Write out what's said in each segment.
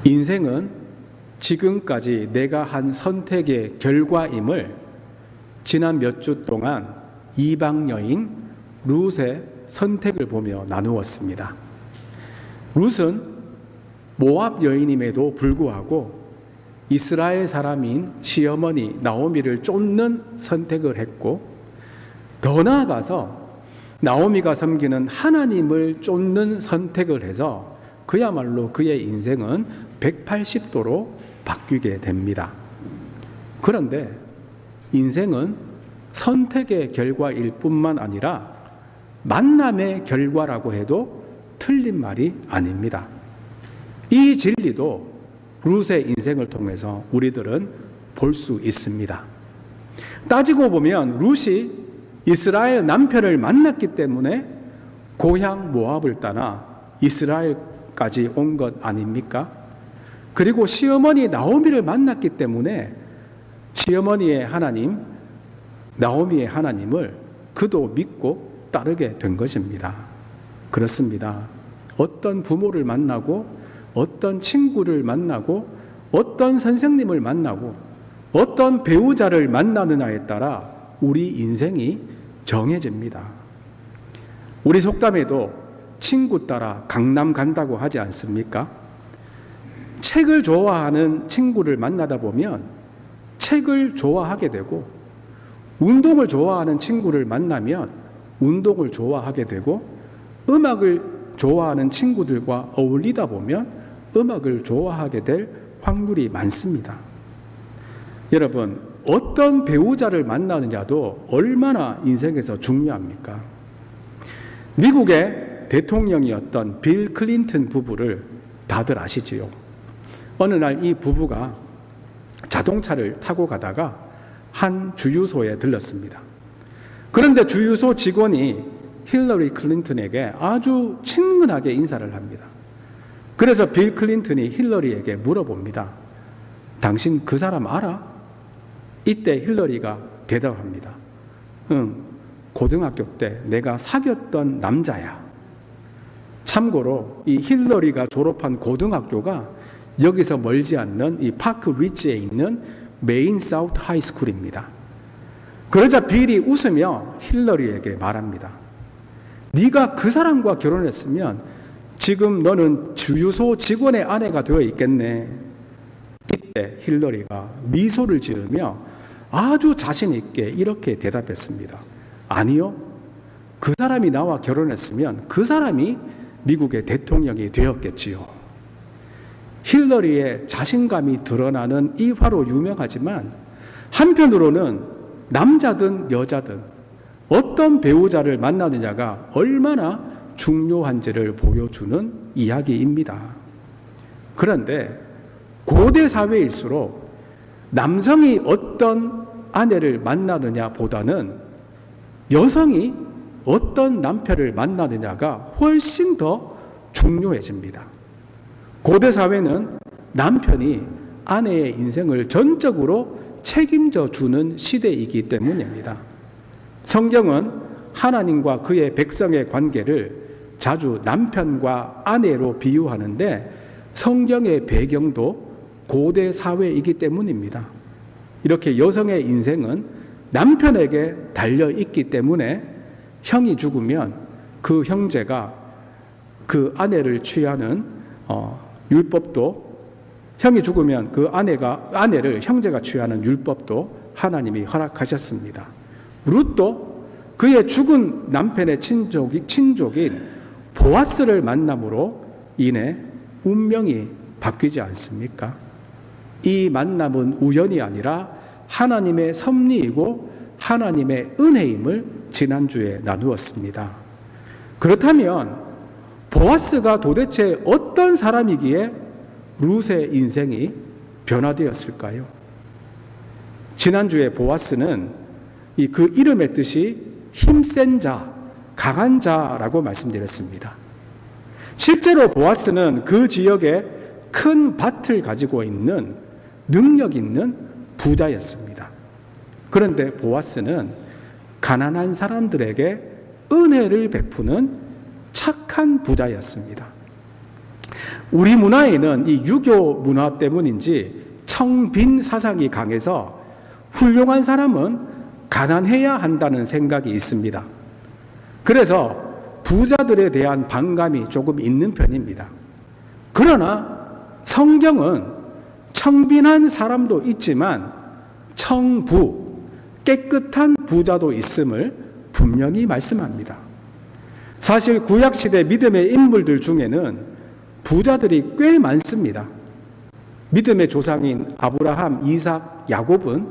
인생은 지금까지 내가 한 선택의 결과임을 지난 몇 주 동안 이방 여인 룻의 선택을 보며 나누었습니다. 룻은 모압 여인임에도 불구하고 이스라엘 사람인 시어머니 나오미를 쫓는 선택을 했고, 더 나아가서 나오미가 섬기는 하나님을 쫓는 선택을 해서 그야말로 그의 인생은 180도로 바뀌게 됩니다. 그런데 인생은 선택의 결과일 뿐만 아니라 만남의 결과라고 해도 틀린 말이 아닙니다. 이 진리도 룻의 인생을 통해서 우리들은 볼 수 있습니다. 따지고 보면 룻이 이스라엘 남편을 만났기 때문에 고향 모압을 떠나 이스라엘까지 온 것 아닙니까? 그리고 시어머니 나오미를 만났기 때문에 시어머니의 하나님, 나오미의 하나님을 그도 믿고 따르게 된 것입니다. 그렇습니다. 어떤 부모를 만나고, 어떤 친구를 만나고, 어떤 선생님을 만나고, 어떤 배우자를 만나느냐에 따라 우리 인생이 정해집니다. 우리 속담에도 친구 따라 강남 간다고 하지 않습니까? 책을 좋아하는 친구를 만나다 보면 책을 좋아하게 되고, 운동을 좋아하는 친구를 만나면 운동을 좋아하게 되고, 음악을 좋아하는 친구들과 어울리다 보면 음악을 좋아하게 될 확률이 많습니다. 여러분, 어떤 배우자를 만나느냐도 얼마나 인생에서 중요합니까? 미국의 대통령이었던 빌 클린턴 부부를 다들 아시지요? 어느 날 이 부부가 자동차를 타고 가다가 한 주유소에 들렀습니다. 그런데 주유소 직원이 힐러리 클린턴에게 아주 친근하게 인사를 합니다. 그래서 빌 클린턴이 힐러리에게 물어봅니다. 당신 그 사람 알아? 이때 힐러리가 대답합니다. 응, 고등학교 때 내가 사귀었던 남자야. 참고로 이 힐러리가 졸업한 고등학교가 여기서 멀지 않는 이 파크 리치에 있는 메인 사우트 하이스쿨입니다. 그러자 빌이 웃으며 힐러리에게 말합니다. 네가 그 사람과 결혼했으면 지금 너는 주유소 직원의 아내가 되어 있겠네. 이때 힐러리가 미소를 지으며 아주 자신 있게 이렇게 대답했습니다. 아니요. 그 사람이 나와 결혼했으면 그 사람이 미국의 대통령이 되었겠지요. 힐러리의 자신감이 드러나는 이 화로 유명하지만, 한편으로는 남자든 여자든 어떤 배우자를 만나느냐가 얼마나 중요한지를 보여주는 이야기입니다. 그런데 고대 사회일수록 남성이 어떤 아내를 만나느냐 보다는 여성이 어떤 남편을 만나느냐가 훨씬 더 중요해집니다. 고대 사회는 남편이 아내의 인생을 전적으로 책임져 주는 시대이기 때문입니다. 성경은 하나님과 그의 백성의 관계를 자주 남편과 아내로 비유하는데, 성경의 배경도 고대 사회이기 때문입니다. 이렇게 여성의 인생은 남편에게 달려있기 때문에 형이 죽으면 그 형제가 그 아내를 취하는 율법도, 형이 죽으면 그 아내를 형제가 취하는 율법도 하나님이 허락하셨습니다. 룻도 그의 죽은 남편의 친족인 보아스를 만남으로 인해 운명이 바뀌지 않습니까? 이 만남은 우연이 아니라 하나님의 섭리이고 하나님의 은혜임을 지난주에 나누었습니다. 그렇다면 보아스가 도대체 어떤 사람이기에 룻의 인생이 변화되었을까요? 지난주에 보아스는 그 이름의 뜻이 힘센 자, 강한 자라고 말씀드렸습니다. 실제로 보아스는 그 지역에 큰 밭을 가지고 있는 능력 있는 부자였습니다. 그런데 보아스는 가난한 사람들에게 은혜를 베푸는 착한 부자였습니다. 우리 문화에는 이 유교 문화 때문인지 청빈 사상이 강해서 훌륭한 사람은 가난해야 한다는 생각이 있습니다. 그래서 부자들에 대한 반감이 조금 있는 편입니다. 그러나 성경은 청빈한 사람도 있지만 청부, 깨끗한 부자도 있음을 분명히 말씀합니다. 사실 구약시대 믿음의 인물들 중에는 부자들이 꽤 많습니다. 믿음의 조상인 아브라함, 이삭, 야곱은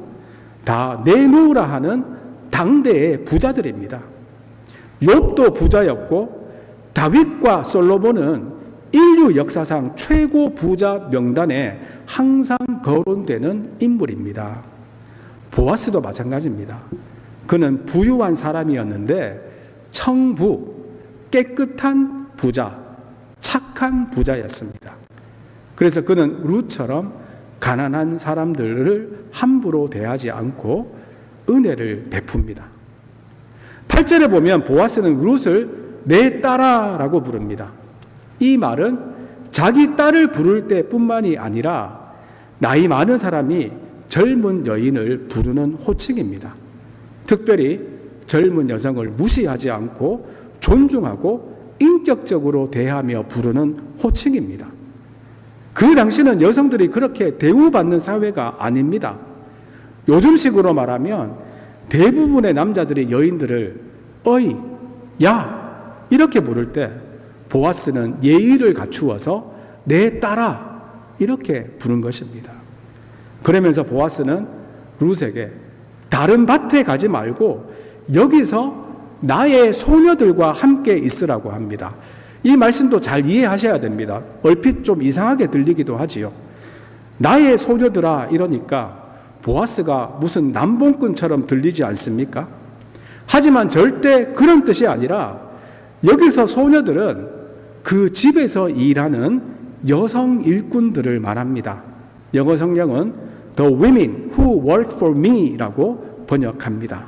다 내놓으라 하는 당대의 부자들입니다. 욥도 부자였고 다윗과 솔로몬은 인류 역사상 최고 부자 명단에 항상 거론되는 인물입니다. 보아스도 마찬가지입니다. 그는 부유한 사람이었는데 청부, 깨끗한 부자, 착한 부자였습니다. 그래서 그는 룻처럼 가난한 사람들을 함부로 대하지 않고 은혜를 베풉니다. 8절에 보면 보아스는 룻을 내 딸아라고 부릅니다. 이 말은 자기 딸을 부를 때뿐만이 아니라 나이 많은 사람이 젊은 여인을 부르는 호칭입니다. 특별히 젊은 여성을 무시하지 않고 존중하고 인격적으로 대하며 부르는 호칭입니다. 그 당시는 여성들이 그렇게 대우받는 사회가 아닙니다. 요즘식으로 말하면 대부분의 남자들이 여인들을 어이, 야 이렇게 부를 때 보아스는 예의를 갖추어서 내 딸아 이렇게 부른 것입니다. 그러면서 보아스는 룻에게 다른 밭에 가지 말고 여기서 나의 소녀들과 함께 있으라고 합니다. 이 말씀도 잘 이해하셔야 됩니다. 얼핏 좀 이상하게 들리기도 하지요. 나의 소녀들아 이러니까 보아스가 무슨 남봉꾼처럼 들리지 않습니까? 하지만 절대 그런 뜻이 아니라 여기서 소녀들은 그 집에서 일하는 여성 일꾼들을 말합니다. 영어 성경은 The women who work for me 라고 번역합니다.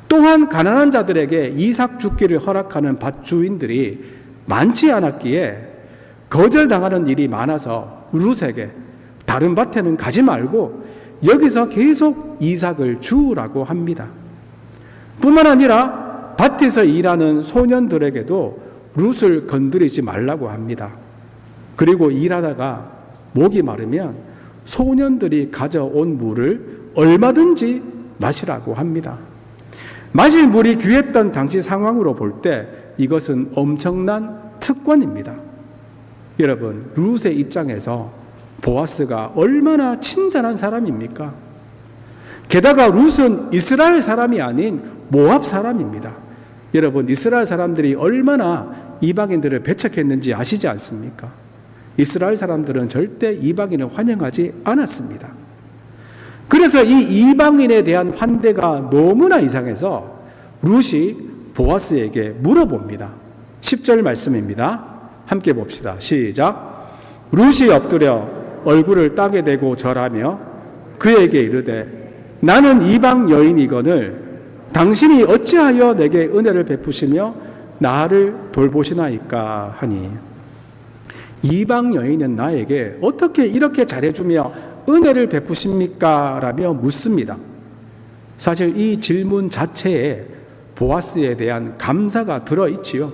또한 가난한 자들에게 이삭 죽기를 허락하는 밭주인들이 많지 않았기에 거절당하는 일이 많아서 룻에게 다른 밭에는 가지 말고 여기서 계속 이삭을 주우라고 합니다. 뿐만 아니라 밭에서 일하는 소년들에게도 룻을 건드리지 말라고 합니다. 그리고 일하다가 목이 마르면 소년들이 가져온 물을 얼마든지 마시라고 합니다. 마실 물이 귀했던 당시 상황으로 볼 때 이것은 엄청난 특권입니다. 여러분, 룻의 입장에서 보아스가 얼마나 친절한 사람입니까? 게다가 룻은 이스라엘 사람이 아닌 모압 사람입니다. 여러분, 이스라엘 사람들이 얼마나 이방인들을 배척했는지 아시지 않습니까? 이스라엘 사람들은 절대 이방인을 환영하지 않았습니다. 그래서 이 이방인에 대한 환대가 너무나 이상해서 룻이 보아스에게 물어봅니다. 10절 말씀입니다. 함께 봅시다. 시작. 룻이 엎드려 얼굴을 땅에 대고 절하며 그에게 이르되 나는 이방 여인이거늘 당신이 어찌하여 내게 은혜를 베푸시며 나를 돌보시나이까 하니 이방 여인은 나에게 어떻게 이렇게 잘해주며 은혜를 베푸십니까? 라며 묻습니다. 사실 이 질문 자체에 보아스에 대한 감사가 들어있지요.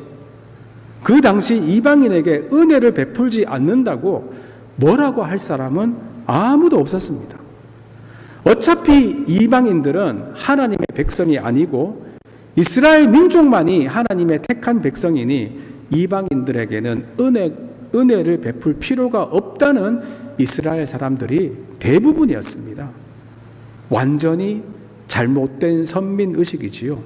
그 당시 이방인에게 은혜를 베풀지 않는다고 뭐라고 할 사람은 아무도 없었습니다. 어차피 이방인들은 하나님의 백성이 아니고 이스라엘 민족만이 하나님의 택한 백성이니 이방인들에게는 은혜를 베풀 필요가 없다는 이스라엘 사람들이 대부분이었습니다. 완전히 잘못된 선민의식이지요.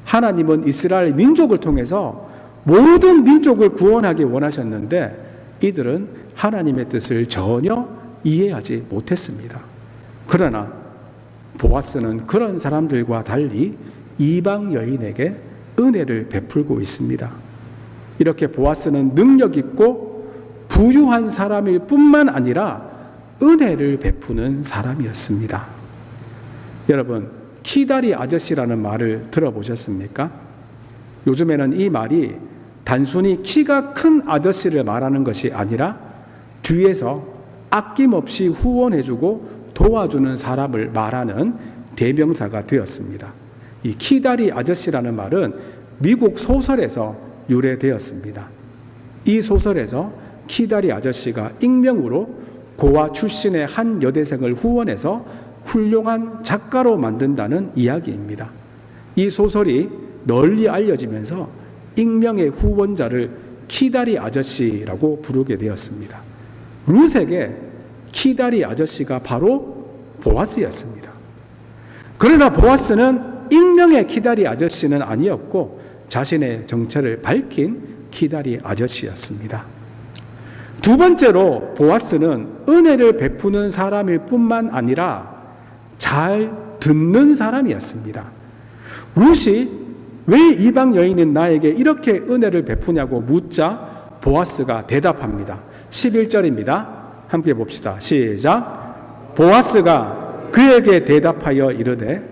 하나님은 이스라엘 민족을 통해서 모든 민족을 구원하기 원하셨는데 이들은 하나님의 뜻을 전혀 이해하지 못했습니다. 그러나 보아스는 그런 사람들과 달리 이방 여인에게 은혜를 베풀고 있습니다. 이렇게 보아스는 능력 있고 부유한 사람일 뿐만 아니라 은혜를 베푸는 사람이었습니다. 여러분, 키다리 아저씨라는 말을 들어보셨습니까? 요즘에는 이 말이 단순히 키가 큰 아저씨를 말하는 것이 아니라 뒤에서 아낌없이 후원해주고 도와주는 사람을 말하는 대명사가 되었습니다. 이 키다리 아저씨라는 말은 미국 소설에서 유래되었습니다. 이 소설에서 키다리 아저씨가 익명으로 고아 출신의 한 여대생을 후원해서 훌륭한 작가로 만든다는 이야기입니다. 이 소설이 널리 알려지면서 익명의 후원자를 키다리 아저씨라고 부르게 되었습니다. 룻에게 키다리 아저씨가 바로 보아스였습니다. 그러나 보아스는 익명의 키다리 아저씨는 아니었고 자신의 정체를 밝힌 키다리 아저씨였습니다. 두 번째로 보아스는 은혜를 베푸는 사람일 뿐만 아니라 잘 듣는 사람이었습니다. 룻이 왜 이방 여인인 나에게 이렇게 은혜를 베푸냐고 묻자 보아스가 대답합니다. 11절입니다. 함께 봅시다. 시작. 보아스가 그에게 대답하여 이르되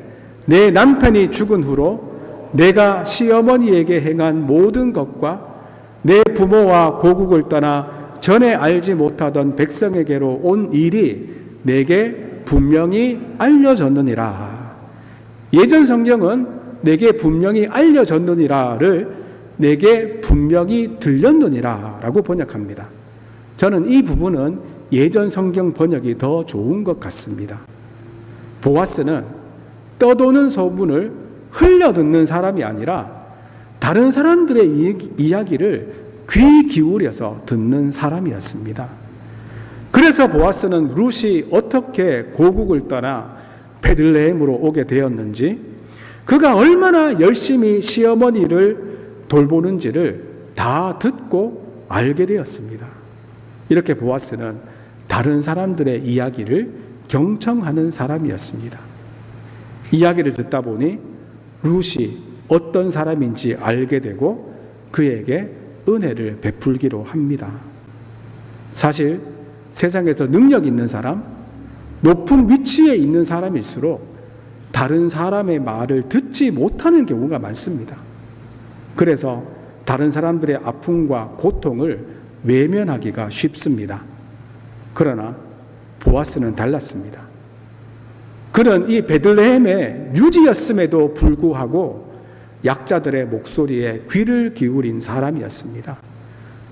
내 남편이 죽은 후로 내가 시어머니에게 행한 모든 것과 내 부모와 고국을 떠나 전에 알지 못하던 백성에게로 온 일이 내게 분명히 알려졌느니라. 예전 성경은 내게 분명히 알려졌느니라를 내게 분명히 들렸느니라 라고 번역합니다. 저는 이 부분은 예전 성경 번역이 더 좋은 것 같습니다. 보아스는 떠도는 소문을 흘려듣는 사람이 아니라 다른 사람들의 이야기를 귀 기울여서 듣는 사람이었습니다. 그래서 보아스는 룻이 어떻게 고국을 떠나 베들레헴으로 오게 되었는지, 그가 얼마나 열심히 시어머니를 돌보는지를 다 듣고 알게 되었습니다. 이렇게 보아스는 다른 사람들의 이야기를 경청하는 사람이었습니다. 이야기를 듣다 보니 룻이 어떤 사람인지 알게 되고 그에게 은혜를 베풀기로 합니다. 사실 세상에서 능력 있는 사람, 높은 위치에 있는 사람일수록 다른 사람의 말을 듣지 못하는 경우가 많습니다. 그래서 다른 사람들의 아픔과 고통을 외면하기가 쉽습니다. 그러나 보아스는 달랐습니다. 그는 이 베들레헴의 유지였음에도 불구하고 약자들의 목소리에 귀를 기울인 사람이었습니다.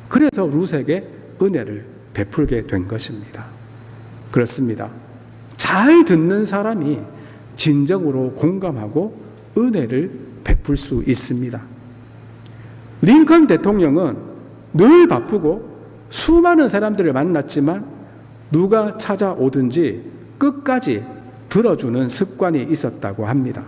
그래서 룻에게 은혜를 베풀게 된 것입니다. 그렇습니다. 잘 듣는 사람이 진정으로 공감하고 은혜를 베풀 수 있습니다. 링컨 대통령은 늘 바쁘고 수많은 사람들을 만났지만 누가 찾아오든지 끝까지 들어주는 습관이 있었다고 합니다.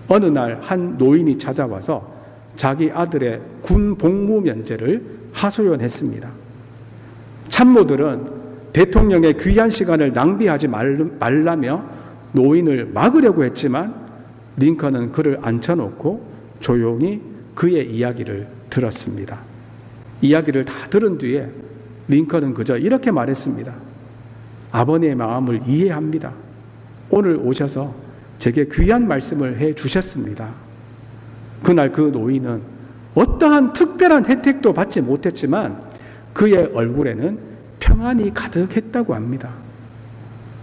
어느 날 한 노인이 찾아와서 자기 아들의 군 복무 면제를 하소연했습니다. 참모들은 대통령의 귀한 시간을 낭비하지 말라며 노인을 막으려고 했지만 링컨은 그를 앉혀놓고 조용히 그의 이야기를 들었습니다. 이야기를 다 들은 뒤에 링컨은 그저 이렇게 말했습니다. 아버님의 마음을 이해합니다. 오늘 오셔서 제게 귀한 말씀을 해 주셨습니다. 그날 그 노인은 어떠한 특별한 혜택도 받지 못했지만 그의 얼굴에는 평안이 가득했다고 합니다.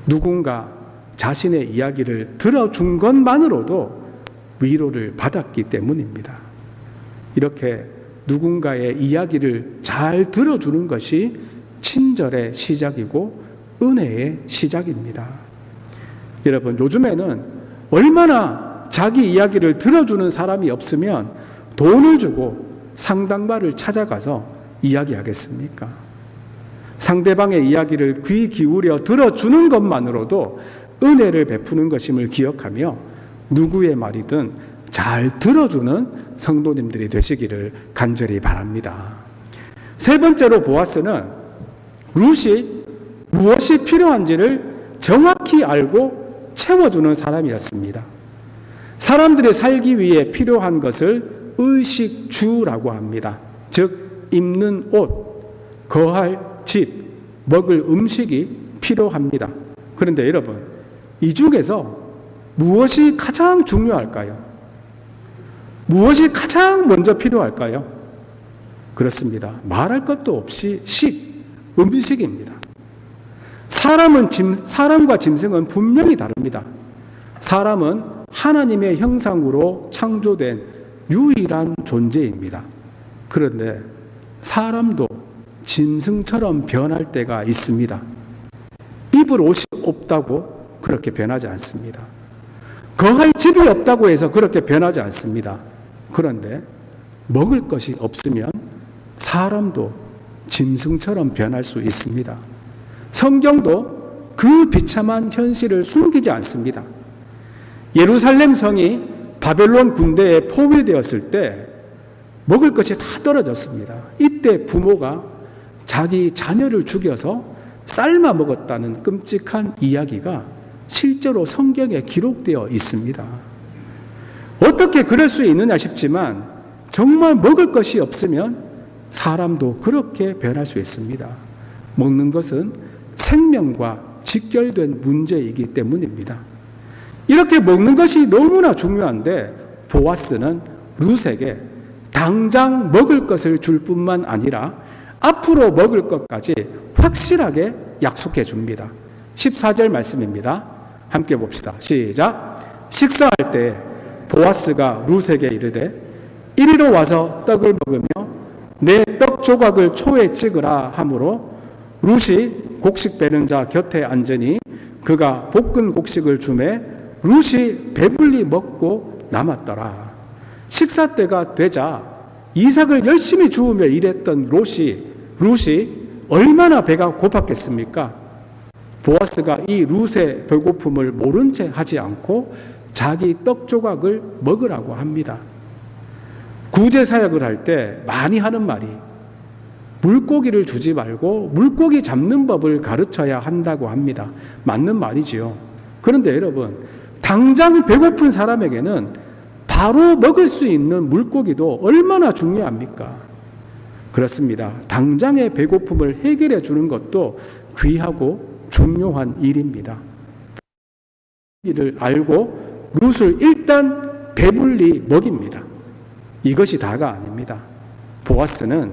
누군가 자신의 이야기를 들어준 것만으로도 위로를 받았기 때문입니다. 이렇게 누군가의 이야기를 잘 들어주는 것이 친절의 시작이고 은혜의 시작입니다. 여러분, 요즘에는 얼마나 자기 이야기를 들어주는 사람이 없으면 돈을 주고 상담가를 찾아가서 이야기하겠습니까? 상대방의 이야기를 귀 기울여 들어주는 것만으로도 은혜를 베푸는 것임을 기억하며 누구의 말이든 잘 들어주는 성도님들이 되시기를 간절히 바랍니다. 세 번째로 보아스는 룻이 무엇이 필요한지를 정확히 알고 채워주는 사람이었습니다. 사람들이 살기 위해 필요한 것을 의식주라고 합니다. 즉 입는 옷, 거할 집, 먹을 음식이 필요합니다. 그런데 여러분, 이 중에서 무엇이 가장 중요할까요? 무엇이 가장 먼저 필요할까요? 그렇습니다. 말할 것도 없이 음식입니다. 사람과 짐승은 분명히 다릅니다. 사람은 하나님의 형상으로 창조된 유일한 존재입니다. 그런데 사람도 짐승처럼 변할 때가 있습니다. 입을 옷이 없다고 그렇게 변하지 않습니다. 거할 집이 없다고 해서 그렇게 변하지 않습니다. 그런데 먹을 것이 없으면 사람도 짐승처럼 변할 수 있습니다. 성경도 그 비참한 현실을 숨기지 않습니다. 예루살렘 성이 바벨론 군대에 포위되었을 때 먹을 것이 다 떨어졌습니다. 이때 부모가 자기 자녀를 죽여서 삶아 먹었다는 끔찍한 이야기가 실제로 성경에 기록되어 있습니다. 어떻게 그럴 수 있느냐 싶지만 정말 먹을 것이 없으면 사람도 그렇게 변할 수 있습니다. 먹는 것은 생명과 직결된 문제이기 때문입니다. 이렇게 먹는 것이 너무나 중요한데 보아스는 룻에게 당장 먹을 것을 줄 뿐만 아니라 앞으로 먹을 것까지 확실하게 약속해 줍니다. 14절 말씀입니다. 함께 봅시다. 시작. 식사할 때 보아스가 룻에게 이르되 이리로 와서 떡을 먹으며 내 떡 조각을 초에 찍으라 하므로 룻이 곡식 베는 자 곁에 앉으니 그가 볶은 곡식을 주매 룻이 배불리 먹고 남았더라. 식사 때가 되자 이삭을 열심히 주우며 일했던 룻이 얼마나 배가 고팠겠습니까? 보아스가 이 룻의 배고픔을 모른 채 하지 않고 자기 떡 조각을 먹으라고 합니다. 구제 사역을 할 때 많이 하는 말이 물고기를 주지 말고 물고기 잡는 법을 가르쳐야 한다고 합니다. 맞는 말이지요. 그런데 여러분, 당장 배고픈 사람에게는 바로 먹을 수 있는 물고기도 얼마나 중요합니까? 그렇습니다. 당장의 배고픔을 해결해 주는 것도 귀하고 중요한 일입니다. 이를 알고 룻을 일단 배불리 먹입니다. 이것이 다가 아닙니다. 보아스는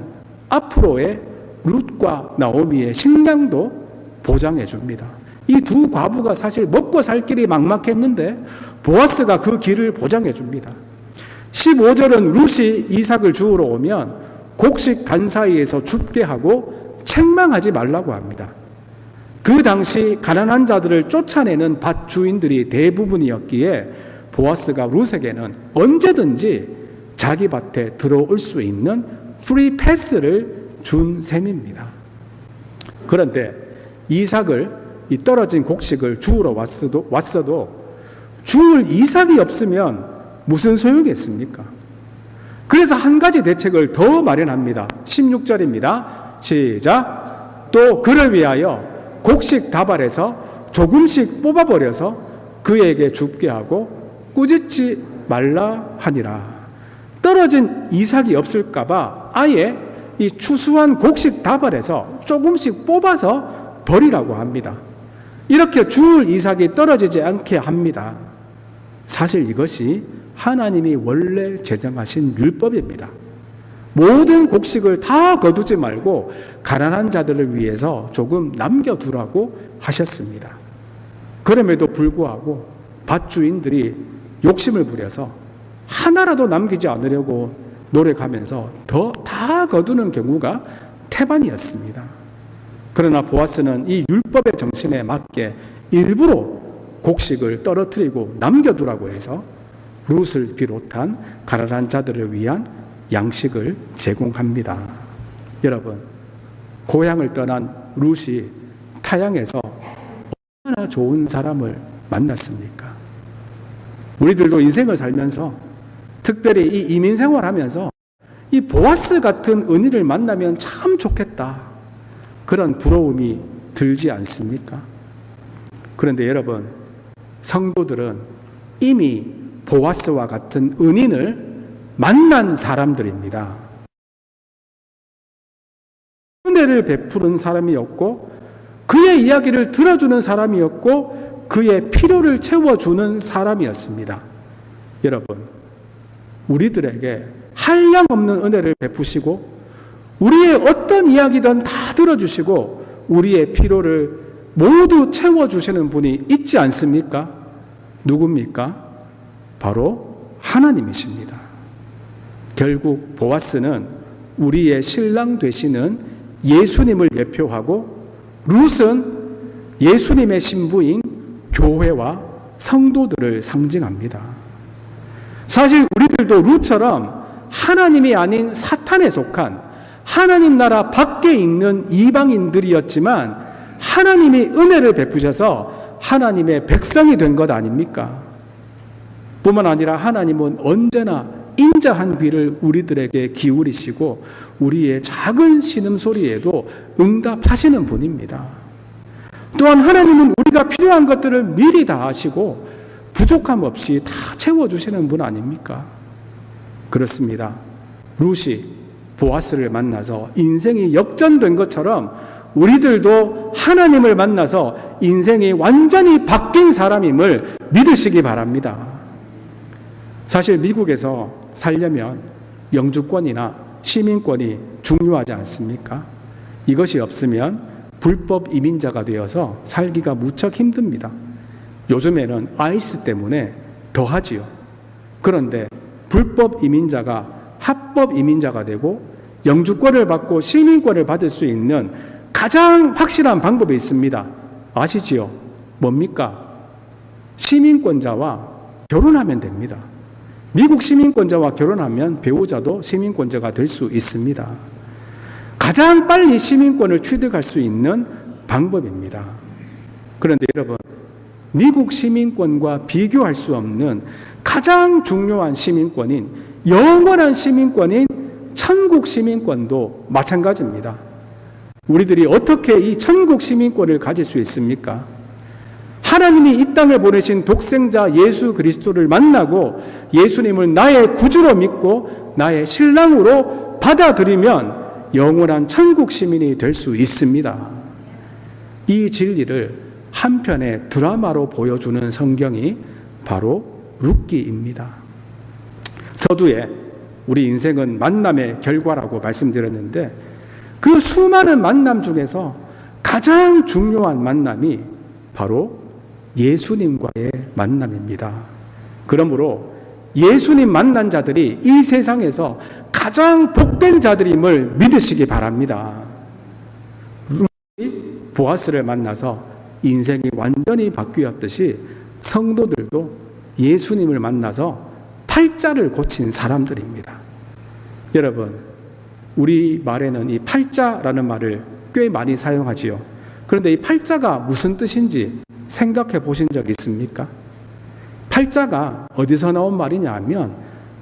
앞으로의 룻과 나오미의 식량도 보장해 줍니다. 이 두 과부가 사실 먹고 살 길이 막막했는데 보아스가 그 길을 보장해 줍니다. 15절은 룻이 이삭을 주우러 오면 곡식 간 사이에서 줍게 하고 책망하지 말라고 합니다. 그 당시 가난한 자들을 쫓아내는 밭 주인들이 대부분이었기에 보아스가 룻에게는 언제든지 자기 밭에 들어올 수 있는 프리 패스를 준 셈입니다. 그런데 이삭을 이 떨어진 곡식을 주우러 왔어도 주울 이삭이 없으면 무슨 소용이겠습니까? 그래서 한 가지 대책을 더 마련합니다. 16절입니다. 시작. 또 그를 위하여 곡식 다발에서 조금씩 뽑아버려서 그에게 줍게 하고 꾸짖지 말라 하니라. 떨어진 이삭이 없을까봐 아예 이 추수한 곡식 다발에서 조금씩 뽑아서 버리라고 합니다. 이렇게 주울 이삭이 떨어지지 않게 합니다. 사실 이것이 하나님이 원래 제정하신 율법입니다. 모든 곡식을 다 거두지 말고 가난한 자들을 위해서 조금 남겨두라고 하셨습니다. 그럼에도 불구하고 밭주인들이 욕심을 부려서 하나라도 남기지 않으려고 노력하면서 다 거두는 경우가 태반이었습니다. 그러나 보아스는 이 율법의 정신에 맞게 일부러 곡식을 떨어뜨리고 남겨두라고 해서 룻을 비롯한 가난한 자들을 위한 양식을 제공합니다. 여러분, 고향을 떠난 룻이 타향에서 얼마나 좋은 사람을 만났습니까? 우리들도 인생을 살면서 특별히 이 이민 생활하면서 이 보아스 같은 은인을 만나면 참 좋겠다, 그런 부러움이 들지 않습니까? 그런데 여러분, 성도들은 이미 보아스와 같은 은인을 만난 사람들입니다. 은혜를 베푸는 사람이었고 그의 이야기를 들어주는 사람이었고 그의 필요를 채워주는 사람이었습니다. 여러분, 우리들에게 한량없는 은혜를 베푸시고 우리의 어떤 이야기든 다 들어주시고 우리의 필요를 모두 채워주시는 분이 있지 않습니까? 누굽니까? 바로 하나님이십니다. 결국 보아스는 우리의 신랑 되시는 예수님을 예표하고 룻은 예수님의 신부인 교회와 성도들을 상징합니다. 사실 우리들도 룻처럼 하나님이 아닌 사탄에 속한 하나님 나라 밖에 있는 이방인들이었지만 하나님이 은혜를 베푸셔서 하나님의 백성이 된 것 아닙니까? 뿐만 아니라 하나님은 언제나 인자한 귀를 우리들에게 기울이시고 우리의 작은 신음소리에도 응답하시는 분입니다. 또한 하나님은 우리가 필요한 것들을 미리 다 아시고 부족함 없이 다 채워주시는 분 아닙니까? 그렇습니다. 룻이 보아스를 만나서 인생이 역전된 것처럼 우리들도 하나님을 만나서 인생이 완전히 바뀐 사람임을 믿으시기 바랍니다. 사실 미국에서 살려면 영주권이나 시민권이 중요하지 않습니까? 이것이 없으면 불법 이민자가 되어서 살기가 무척 힘듭니다. 요즘에는 아이스 때문에 더하지요. 그런데 불법 이민자가 합법 이민자가 되고 영주권을 받고 시민권을 받을 수 있는 가장 확실한 방법이 있습니다. 아시지요? 뭡니까? 시민권자와 결혼하면 됩니다. 미국 시민권자와 결혼하면 배우자도 시민권자가 될 수 있습니다. 가장 빨리 시민권을 취득할 수 있는 방법입니다. 그런데 여러분, 미국 시민권과 비교할 수 없는 가장 중요한 시민권인 영원한 시민권인 천국 시민권도 마찬가지입니다. 우리들이 어떻게 이 천국 시민권을 가질 수 있습니까? 하나님이 이 땅에 보내신 독생자 예수 그리스도를 만나고 예수님을 나의 구주로 믿고 나의 신랑으로 받아들이면 영원한 천국 시민이 될 수 있습니다. 이 진리를 한 편의 드라마로 보여주는 성경이 바로 룻기입니다. 서두에 우리 인생은 만남의 결과라고 말씀드렸는데 그 수많은 만남 중에서 가장 중요한 만남이 바로 예수님과의 만남입니다. 그러므로 예수님 만난 자들이 이 세상에서 가장 복된 자들임을 믿으시기 바랍니다. 보아스를 만나서 인생이 완전히 바뀌었듯이 성도들도 예수님을 만나서 팔자를 고친 사람들입니다. 여러분, 우리 말에는 이 팔자라는 말을 꽤 많이 사용하지요. 그런데 이 팔자가 무슨 뜻인지 생각해 보신 적 있습니까? 팔자가 어디서 나온 말이냐 하면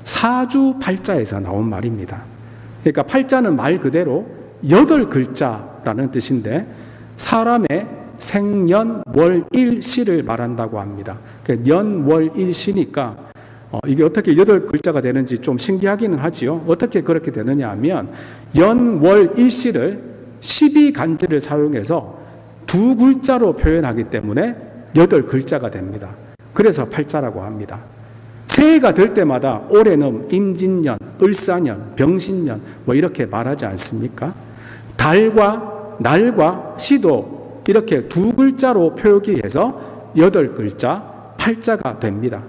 사주팔자에서 나온 말입니다. 그러니까 팔자는 말 그대로 8글자라는 뜻인데 사람의 생년 월 일시를 말한다고 합니다. 년 월 일시니까 이게 어떻게 8글자가 되는지 좀 신기하기는 하지요. 어떻게 그렇게 되느냐 하면 연 월 일시를 12간절을 사용해서 2글자로 표현하기 때문에 8글자가 됩니다. 그래서 팔자라고 합니다. 새해가 될 때마다 올해는 임진년, 을사년, 병신년 뭐 이렇게 말하지 않습니까? 달과 날과 시도 이렇게 2글자로 표기해서 8글자 팔자가 됩니다.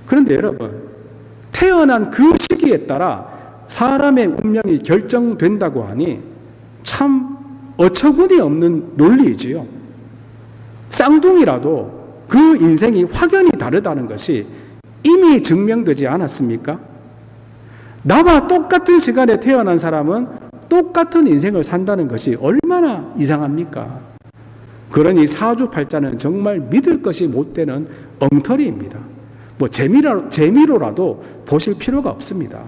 그런데 여러분, 태어난 그 시기에 따라 사람의 운명이 결정된다고 하니 참 어처구니 없는 논리이지요. 쌍둥이라도 그 인생이 확연히 다르다는 것이 이미 증명되지 않았습니까? 나와 똑같은 시간에 태어난 사람은 똑같은 인생을 산다는 것이 얼마나 이상합니까? 그러니 사주팔자는 정말 믿을 것이 못 되는 엉터리입니다. 뭐 재미로라도 보실 필요가 없습니다.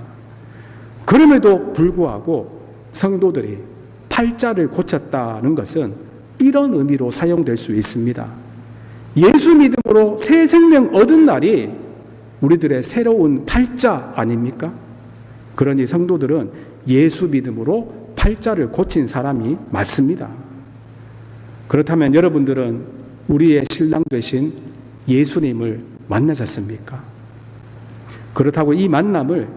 그럼에도 불구하고 성도들이 팔자를 고쳤다는 것은 이런 의미로 사용될 수 있습니다. 예수 믿음으로 새 생명 얻은 날이 우리들의 새로운 팔자 아닙니까? 그러니 성도들은 예수 믿음으로 팔자를 고친 사람이 맞습니다. 그렇다면 여러분들은 우리의 신랑 되신 예수님을 만나셨습니까? 그렇다고 이 만남을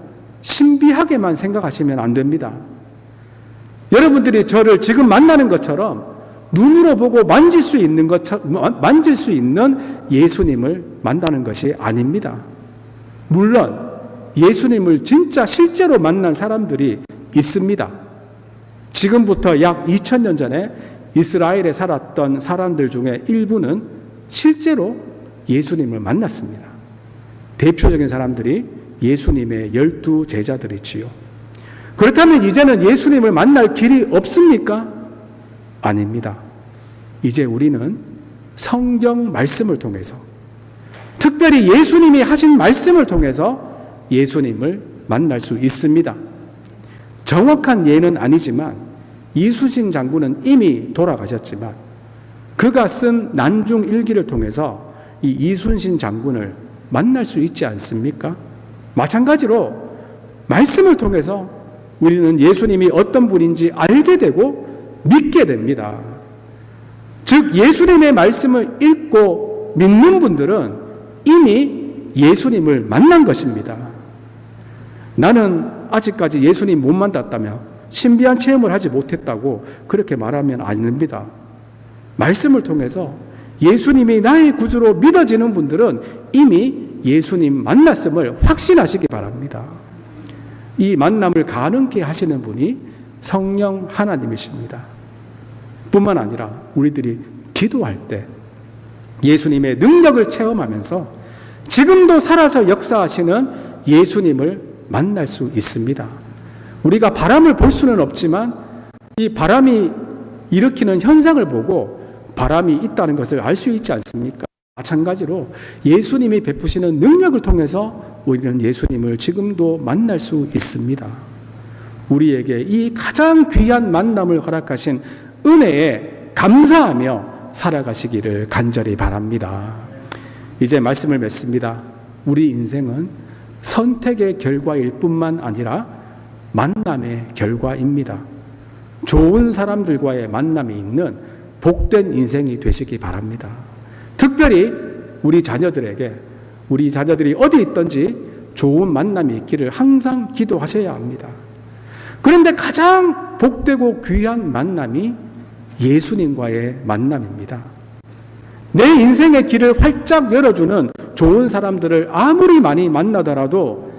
신비하게만 생각하시면 안 됩니다. 여러분들이 저를 지금 만나는 것처럼 눈으로 보고 만질 수 있는 예수님을 만나는 것이 아닙니다. 물론 예수님을 진짜 실제로 만난 사람들이 있습니다. 지금부터 약 2000년 전에 이스라엘에 살았던 사람들 중에 일부는 실제로 예수님을 만났습니다. 대표적인 사람들이 예수님의 12 제자들이지요. 그렇다면 이제는 예수님을 만날 길이 없습니까? 아닙니다. 이제 우리는 성경 말씀을 통해서, 특별히 예수님이 하신 말씀을 통해서 예수님을 만날 수 있습니다. 정확한 예는 아니지만 이순신 장군은 이미 돌아가셨지만 그가 쓴 난중 일기를 통해서 이 이순신 장군을 만날 수 있지 않습니까? 마찬가지로 말씀을 통해서 우리는 예수님이 어떤 분인지 알게 되고 믿게 됩니다. 즉 예수님의 말씀을 읽고 믿는 분들은 이미 예수님을 만난 것입니다. 나는 아직까지 예수님 못 만났다며 신비한 체험을 하지 못했다고 그렇게 말하면 안 됩니다. 말씀을 통해서 예수님이 나의 구주로 믿어지는 분들은 이미 예수님 만났음을 확신하시기 바랍니다. 이 만남을 가능케 하시는 분이 성령 하나님이십니다. 뿐만 아니라 우리들이 기도할 때 예수님의 능력을 체험하면서 지금도 살아서 역사하시는 예수님을 만날 수 있습니다. 우리가 바람을 볼 수는 없지만 이 바람이 일으키는 현상을 보고 바람이 있다는 것을 알 수 있지 않습니까? 마찬가지로 예수님이 베푸시는 능력을 통해서 우리는 예수님을 지금도 만날 수 있습니다. 우리에게 이 가장 귀한 만남을 허락하신 은혜에 감사하며 살아가시기를 간절히 바랍니다. 이제 말씀을 맺습니다. 우리 인생은 선택의 결과일 뿐만 아니라 만남의 결과입니다. 좋은 사람들과의 만남이 있는 복된 인생이 되시기 바랍니다. 특별히 우리 자녀들에게, 우리 자녀들이 어디 있든지 좋은 만남이 있기를 항상 기도하셔야 합니다. 그런데 가장 복되고 귀한 만남이 예수님과의 만남입니다. 내 인생의 길을 활짝 열어주는 좋은 사람들을 아무리 많이 만나더라도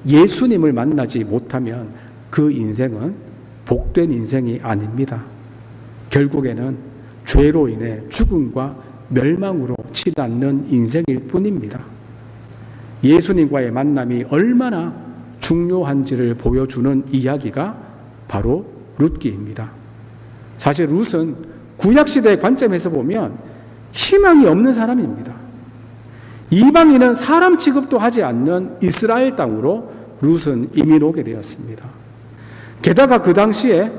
예수님을 만나지 못하면 그 인생은 복된 인생이 아닙니다. 결국에는 죄로 인해 죽음과 멸망으로 치닫는 인생일 뿐입니다. 예수님과의 만남이 얼마나 중요한지를 보여주는 이야기가 바로 룻기입니다. 사실 룻은 구약시대의 관점에서 보면 희망이 없는 사람입니다. 이방인은 사람 취급도 하지 않는 이스라엘 땅으로 룻은 이민 오게 되었습니다. 게다가 그 당시에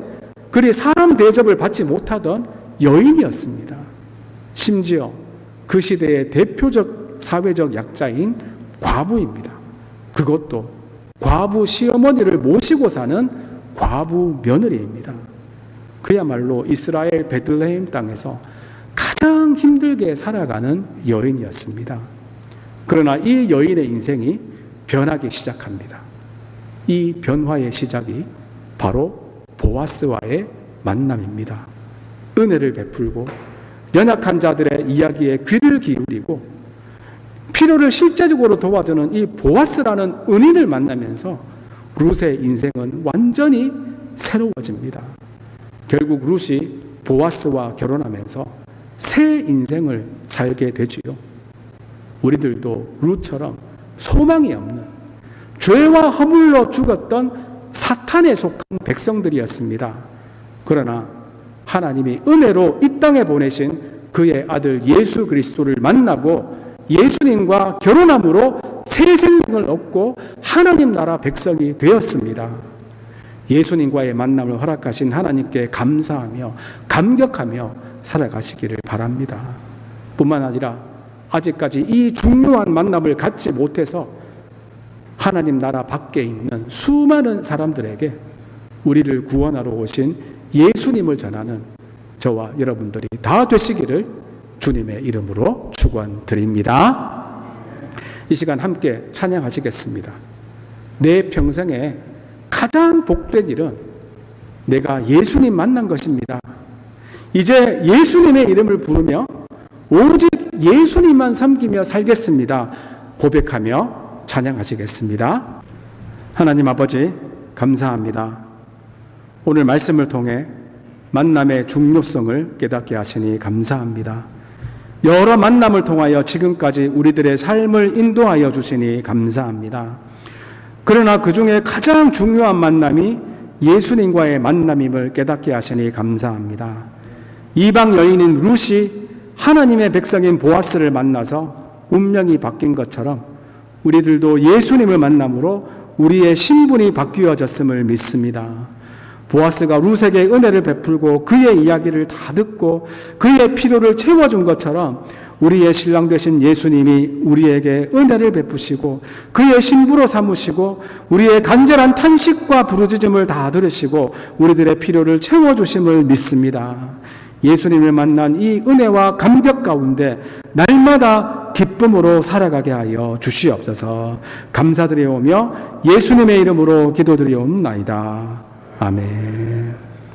그리 사람 대접을 받지 못하던 여인이었습니다. 심지어 그 시대의 대표적 사회적 약자인 과부입니다. 그것도 과부 시어머니를 모시고 사는 과부 며느리입니다. 그야말로 이스라엘 베들레헴 땅에서 가장 힘들게 살아가는 여인이었습니다. 그러나 이 여인의 인생이 변하기 시작합니다. 이 변화의 시작이 바로 보아스와의 만남입니다. 은혜를 베풀고 연약한 자들의 이야기에 귀를 기울이고 필요를 실제적으로 도와주는 이 보아스라는 은인을 만나면서 룻의 인생은 완전히 새로워집니다. 결국 룻이 보아스와 결혼하면서 새 인생을 살게 되지요. 우리들도 룻처럼 소망이 없는 죄와 허물로 죽었던 사탄에 속한 백성들이었습니다. 그러나 하나님이 은혜로 이 땅에 보내신 그의 아들 예수 그리스도를 만나고 예수님과 결혼함으로 새 생명을 얻고 하나님 나라 백성이 되었습니다. 예수님과의 만남을 허락하신 하나님께 감사하며 감격하며 살아가시기를 바랍니다. 뿐만 아니라 아직까지 이 중요한 만남을 갖지 못해서 하나님 나라 밖에 있는 수많은 사람들에게 우리를 구원하러 오신 예수님을 전하는 저와 여러분들이 다 되시기를 주님의 이름으로 축원드립니다. 이 시간 함께 찬양하시겠습니다. 내 평생에 가장 복된 일은 내가 예수님 만난 것입니다. 이제 예수님의 이름을 부르며 오직 예수님만 섬기며 살겠습니다. 고백하며 찬양하시겠습니다. 하나님 아버지, 감사합니다. 오늘 말씀을 통해 만남의 중요성을 깨닫게 하시니 감사합니다. 여러 만남을 통하여 지금까지 우리들의 삶을 인도하여 주시니 감사합니다. 그러나 그 중에 가장 중요한 만남이 예수님과의 만남임을 깨닫게 하시니 감사합니다. 이방 여인인 룻이 하나님의 백성인 보아스를 만나서 운명이 바뀐 것처럼 우리들도 예수님을 만남으로 우리의 신분이 바뀌어졌음을 믿습니다. 보아스가 룻에게 은혜를 베풀고 그의 이야기를 다 듣고 그의 필요를 채워준 것처럼 우리의 신랑 되신 예수님이 우리에게 은혜를 베푸시고 그의 신부로 삼으시고 우리의 간절한 탄식과 부르짖음을 다 들으시고 우리들의 필요를 채워주심을 믿습니다. 예수님을 만난 이 은혜와 감격 가운데 날마다 기쁨으로 살아가게 하여 주시옵소서. 감사드리오며 예수님의 이름으로 기도드리옵나이다. 아멘.